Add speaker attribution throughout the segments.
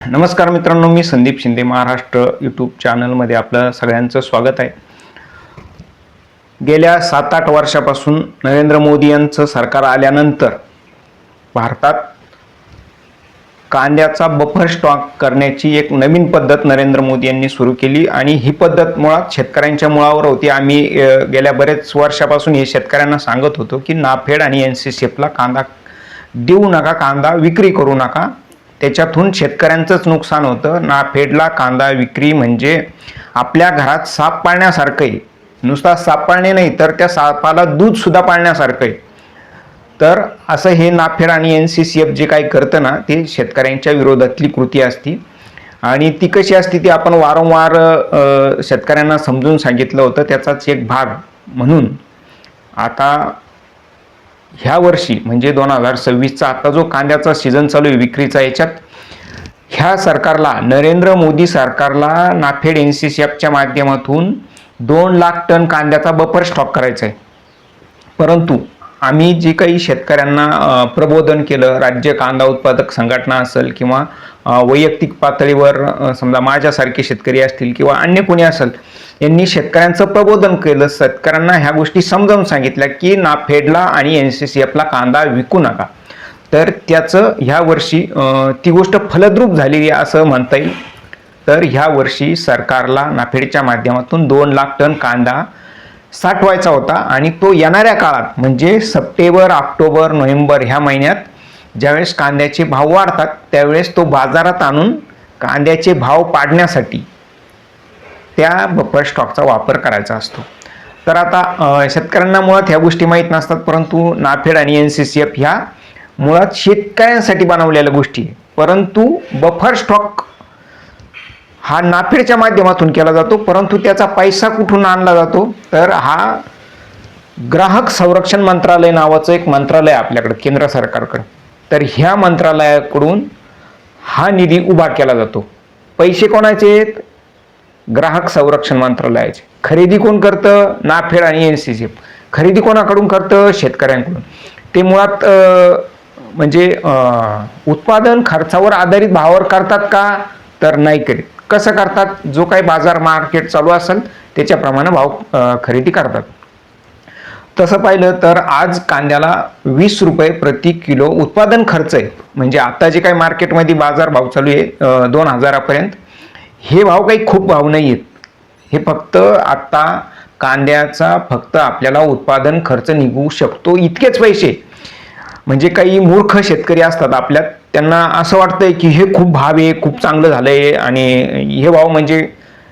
Speaker 1: नमस्कार मित्रांनो, मी संदीप शिंदे. महाराष्ट्र यूट्यूब चॅनलमध्ये आपलं सगळ्यांचं स्वागत आहे. गेल्या 7-8 वर्षापासून नरेंद्र मोदी यांचं सरकार आल्यानंतर भारतात कांद्याचा बफर स्टॉक करण्याची एक नवीन पद्धत नरेंद्र मोदी यांनी सुरू केली आणि ही पद्धत मुळात शेतकऱ्यांच्या मुळावर होती. आम्ही गेल्या बरेच वर्षापासून हे शेतकऱ्यांना सांगत होतो की नाफेड आणि NCCFला कांदा देऊ नका, कांदा विक्री करू नका. त्याच्यातून शेतकऱ्यांचंच नुकसान होतं. नाफेडला कांदा विक्री म्हणजे आपल्या घरात साप पाळण्यासारखं आहे. नुसता साप पाळणे नाही तर त्या सापाला दूध सुद्धा पाळण्यासारखं आहे. तर असं हे नाफेड आणि NCCF जे काही करतं ना, ते शेतकऱ्यांच्या विरोधातली कृती असती आणि ती कशी असती ती आपण वारंवार शेतकऱ्यांना समजून सांगितलं होतं. त्याचाच एक भाग म्हणून आता ह्या वर्षी म्हणजे 2026चा आता जो कांद्याचा सीझन चालू आहे विक्रीचा, याच्यात ह्या सरकारला, नरेंद्र मोदी सरकारला नाफेड NCCFच्या माध्यमातून 2 लाख टन कांद्याचा बफर स्टॉक करायचा आहे. परंतु आम्ही जे काही शेतकऱ्यांना प्रबोधन केलं, राज्य कांदा उत्पादक संघटना असेल किंवा वैयक्तिक पातळीवर समजा माझ्यासारखे शेतकरी असतील किंवा अन्य कोणी असेल, यांनी शेतकऱ्यांचं प्रबोधन केलं. शेतकऱ्यांना ह्या गोष्टी समजावून सांगितल्या की नाफेडला आणि NCCFला कांदा विकू नका. तर त्याचं ह्या वर्षी ती गोष्ट फलद्रूप झालेली आहे असं म्हणता येईल. तर ह्या वर्षी सरकारला नाफेडच्या माध्यमातून 2 लाख टन कांदा साठवायचा होता आणि तो येणाऱ्या काळात म्हणजे सप्टेंबर, ऑक्टोबर, नोव्हेंबर ह्या महिन्यात ज्यावेळेस कांद्याचे भाव वाढतात त्यावेळेस तो बाजारात आणून कांद्याचे भाव पाडण्यासाठी त्या बफर स्टॉकचा वापर करायचा असतो. तर आता शेतकऱ्यांना मुळात ह्या गोष्टी माहीत नसतात, परंतु नाफेड आणि NCCF ह्या मुळात शेतकऱ्यांसाठी बनवलेल्या गोष्टी आहे. परंतु बफर स्टॉक हा नाफेडच्या माध्यमातून केला जातो, परंतु त्याचा पैसा कुठून आणला जातो तर हा ग्राहक संरक्षण मंत्रालय नावाचं एक मंत्रालय आपल्याकडे केंद्र सरकारकडे. तर ह्या मंत्रालयाकडून हा निधी उभा केला जातो. पैसे कोणाचे आहेत? ग्राहक संरक्षण मंत्रालयाचे. खरेदी कोण करतं? नाफेड आणि NCCF. खरेदी कोणाकडून करतं? शेतकऱ्यांकडून. ते मुळात म्हणजे उत्पादन खर्चावर आधारित भावावर करतात का? तर नाही करीत. कसं करतात? जो काही बाजार मार्केट चालू असेल त्याच्याप्रमाणे भाव खरेदी करतात. तसं पाहिलं तर आज कांद्याला 20 रुपये प्रति किलो उत्पादन खर्च आहे. म्हणजे आता जे काही मार्केटमध्ये बाजार भाव चालू आहे 2000 पर्यंत, हे भाव काही खूप भाव नाही आहेत. हे फक्त आता कांद्याचा फक्त आपल्याला उत्पादन खर्च निघू शकतो इतकेच पैसे. म्हणजे काही मूर्ख शेतकरी असतात आपल्यात, त्यांना असं वाटतंय की हे खूप भाव आहे, खूप चांगलं झालंय आणि हे भाव म्हणजे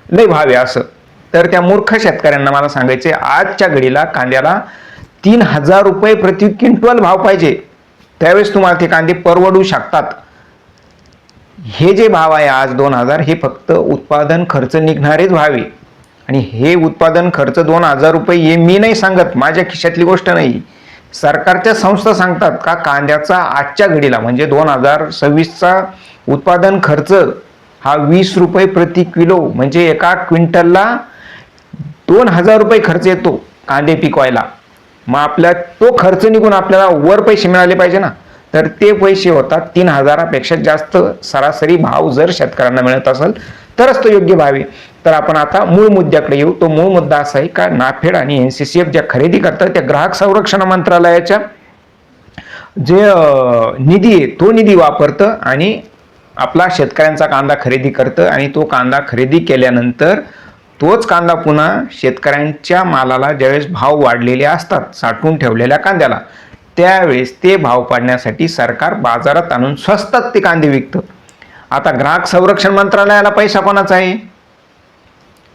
Speaker 1: लय भाव आहे असं. तर त्या मूर्ख शेतकऱ्यांना मला सांगायचे, आजच्या घडीला कांद्याला 3000 रुपये प्रति क्विंटल भाव पाहिजे, त्यावेळेस तुम्हाला ते कांदे परवडू शकतात. हे जे भाव आहे आज 2000, हे फक्त उत्पादन खर्च निघणारेच भाव आहे. आणि हे उत्पादन खर्च 2000 रुपये हे मी नाही सांगत, माझ्या खिशातली गोष्ट नाही. सरकारच्या संस्था सांगतात का कांद्याचा आजच्या घडीला म्हणजे 2026चा उत्पादन खर्च हा 20 रुपये प्रति किलो, म्हणजे एका क्विंटलला 2000 रुपये खर्च येतो कांदे पिकवायला. मग आपल्या तो खर्च निघून आपल्याला वर पैसे मिळाले पाहिजे ना. तर ते पैसे होतात 3000 पेक्षा जास्त सरासरी भाव जर शेतकऱ्यांना मिळत असेल तरच तो योग्य भाव आहे. तर आपण आता मूळ मुद्द्याकडे येऊ. तो मूळ मुद्दा असा आहे का नाफेड आणि NCCF ज्या खरेदी करतात त्या ग्राहक संरक्षण मंत्रालयाच्या जे निधी आहे तो निधी वापरतं आणि आपला शेतकऱ्यांचा कांदा खरेदी करतं आणि तो कांदा खरेदी केल्यानंतर तोच कांदा पुन्हा शेतकऱ्यांच्या मालाला ज्यावेळेस भाव वाढलेले असतात साठवून ठेवलेल्या कांद्याला, त्यावेळेस ते भाव पाडण्यासाठी सरकार बाजारात आणून स्वस्तात ते कांदे विकतं. आता ग्राहक संरक्षण मंत्रालयाला पैसा कोणाचा आहे?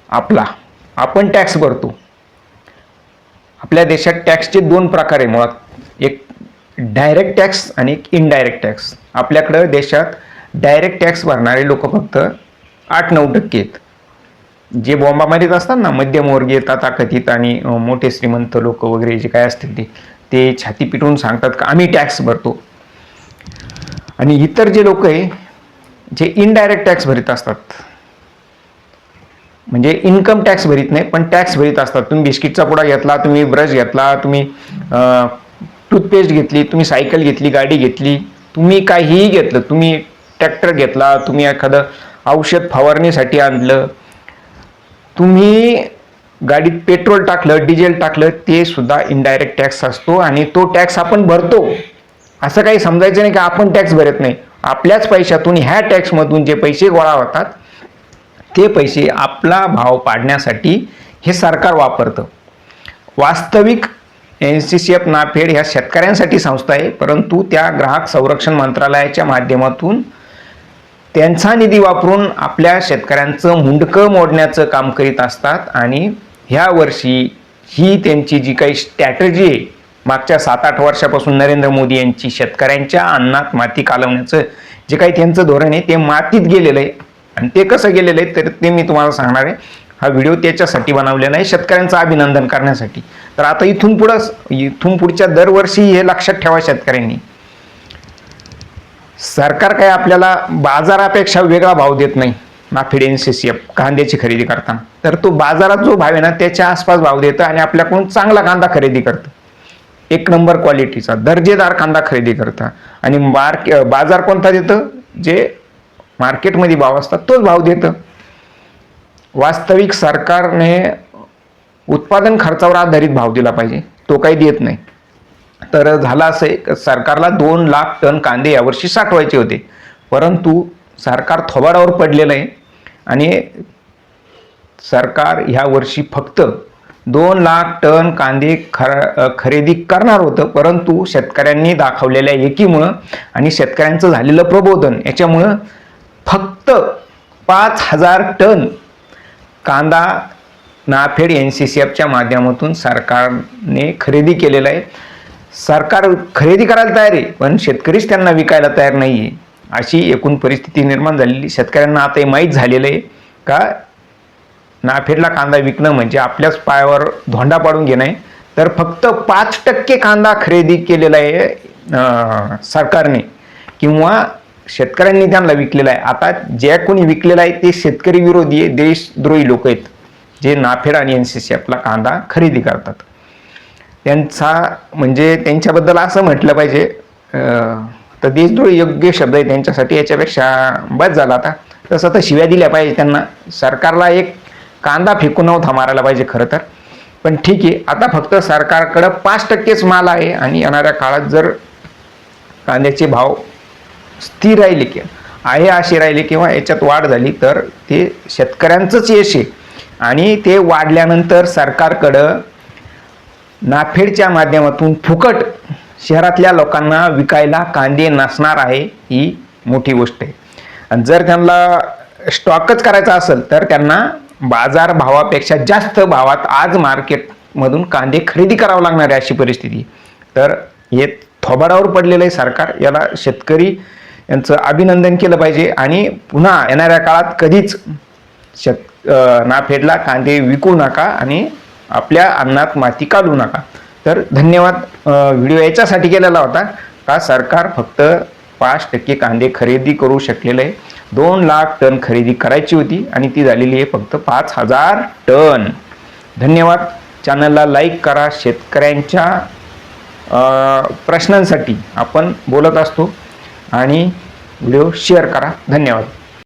Speaker 1: आपला. आपण टॅक्स भरतो. आपल्या देशात टॅक्सचे 2 प्रकार आहे मुळात, एक डायरेक्ट टॅक्स आणि एक इनडायरेक्ट टॅक्स. आपल्याकडं देशात डायरेक्ट टॅक्स भरणारे लोक फक्त 8-9% आहेत. जे बॉम्बामध्येच असतात ना, मध्यमवर्गीय तथाकथित आणि मोठे श्रीमंत लोक वगैरे जे काय असतील ते छाती पिटून सांगतात का आम्ही टॅक्स भरतो. आणि इतर जे लोक आहे जे इनडायरेक्ट टॅक्स भरीत असतात, म्हणजे इन्कम टॅक्स भरीत नाही पण टॅक्स भरीत असतात. तुम्ही बिस्किटचा पुडा घेतला, तुम्ही ब्रश घेतला, तुम्ही टूथपेस्ट घेतली, तुम्ही सायकल घेतली, गाडी घेतली, तुम्ही काहीही घेतलं, तुम्ही ट्रॅक्टर घेतला, तुम्ही एखादं औषध फवारणीसाठी आणलं, तुम्ही गाडीत पेट्रोल टाकलं, डिझेल टाकलं, ते सुद्धा इनडायरेक्ट टॅक्स असतो आणि तो टॅक्स आपण भरतो. असं काही समजायचं नाही की आपण टॅक्स भरत नाही. आपल्याच पैशातून ह्या टॅक्समधून जे पैसे गोळा होतात ते पैसे आपला भाव पाडण्यासाठी हे सरकार वापरतं. वास्तविक NCCF नाफेड ह्या शेतकऱ्यांसाठी संस्था आहे, परंतु त्या ग्राहक संरक्षण मंत्रालयाच्या माध्यमातून त्यांचा निधी वापरून आपल्या शेतकऱ्यांचं मुंडकं मोडण्याचं काम करीत असतात. आणि ह्या वर्षी ही त्यांची जी काही स्ट्रॅटेजी आहे, मागच्या 7-8 वर्षापासून नरेंद्र मोदी यांची शेतकऱ्यांच्या अन्नात माती कालवण्याचं जे काही त्यांचं धोरण आहे ते मातीत गेलेलं आहे. आणि ते कसं गेलेलं आहे तर ते मी तुम्हाला सांगणार आहे. हा व्हिडिओ त्याच्यासाठी बनवलेला आहे, शेतकऱ्यांचं अभिनंदन करण्यासाठी. तर आता इथून पुढच्या दरवर्षी हे लक्षात ठेवा शेतकऱ्यांनी, सरकार काय आपल्याला बाजारापेक्षा वेगळा भाव देत नाही. नाफेड NCCF कांद्याची खरेदी करताना तर तो बाजारात जो भाव आहे ना त्याच्या आसपास भाव देतं आणि आपल्याकडून चांगला कांदा खरेदी करतं, 1 नंबर क्वालिटीचा दर्जेदार कांदा खरेदी करता. आणि बाजार कोणता देतं, जे मार्केटमध्ये भाव असतात तोच भाव देतं. वास्तविक सरकारने उत्पादन खर्चावर आधारित भाव दिला पाहिजे, तो काही देत नाही. तर झालं असं आहे, सरकारला 2 लाख टन कांदे यावर्षी साठवायचे होते, परंतु सरकार थोबाडावर पडलेलं आहे आणि सरकार ह्या वर्षी फक्त 2 लाख टन कांदे खरेदी करणार होतं. परंतु शेतकऱ्यांनी दाखवलेल्या एकीमुळं आणि शेतकऱ्यांचं झालेलं प्रबोधन याच्यामुळं फक्त 5,000 टन कांदा नाफेड NCCFच्या माध्यमातून सरकारने खरेदी केलेला आहे. सरकार खरेदी करायला तयार आहे, पण शेतकरीच त्यांना विकायला तयार नाही आहे, अशी एकूण परिस्थिती निर्माण झालेली. शेतकऱ्यांना आता हे माहीत झालेलं आहे का नाफेडला कांदा विकणं म्हणजे आपल्याच पायावर धोंडा पाडून घेणं आहे. तर फक्त 5% कांदा खरेदी केलेला आहे सरकारने किंवा शेतकऱ्यांनी त्यांना विकलेला आहे. आता जे कोणी विकलेला आहे ते शेतकरी विरोधी आहे, देशद्रोही लोक आहेत, जे नाफेड आणि NCCFला कांदा खरेदी करतात. त्यांचा म्हणजे त्यांच्याबद्दल असं म्हटलं पाहिजे, तर देशद्रोही योग्य शब्द आहे त्यांच्यासाठी, याच्यापेक्षा बस झाला. आता तसं तर शिव्या दिल्या पाहिजे त्यांना. सरकारला एक कांदा फेकून नव्हता मारायला पाहिजे खरं तर, पण ठीक आहे. आता फक्त सरकारकडं 5%च माल आहे आणि येणाऱ्या काळात जर कांद्याचे भाव स्थिर राहिले आहे असे राहिले किंवा याच्यात वाढ झाली तर ते शेतकऱ्यांचंच यश आहे. आणि ते वाढल्यानंतर सरकारकडं नाफेडच्या माध्यमातून फुकट शहरातल्या लोकांना विकायला कांदे नसणार आहे, ही मोठी गोष्ट आहे. आणि जर त्यांना स्टॉकच करायचा असेल तर त्यांना बाजार भावापेक्षा जास्त भावात आज मार्केटमधून कांदे खरेदी करावं लागणार आहे, अशी परिस्थिती. तर हे थोबाडावर पडलेलं आहे सरकार, याला शेतकरी यांचं अभिनंदन केलं पाहिजे. आणि पुन्हा येणाऱ्या काळात कधीच नाफेडला कांदे विकू नका आणि आपल्या अन्नात माती काढू नका. तर धन्यवाद. व्हिडिओ याच्यासाठी केलेला होता का सरकार फक्त 5% कांदे खरेदी करू शकलेलं आहे. 2 लाख टन खरेदी करायची होती आणि ती झालेली आहे फक्त 5,000 टन. धन्यवाद. चॅनलला लाईक करा. शेतकऱ्यांच्या प्रश्नांसाठी आपण बोलत असतो आणि व्हिडिओ शेअर करा. धन्यवाद.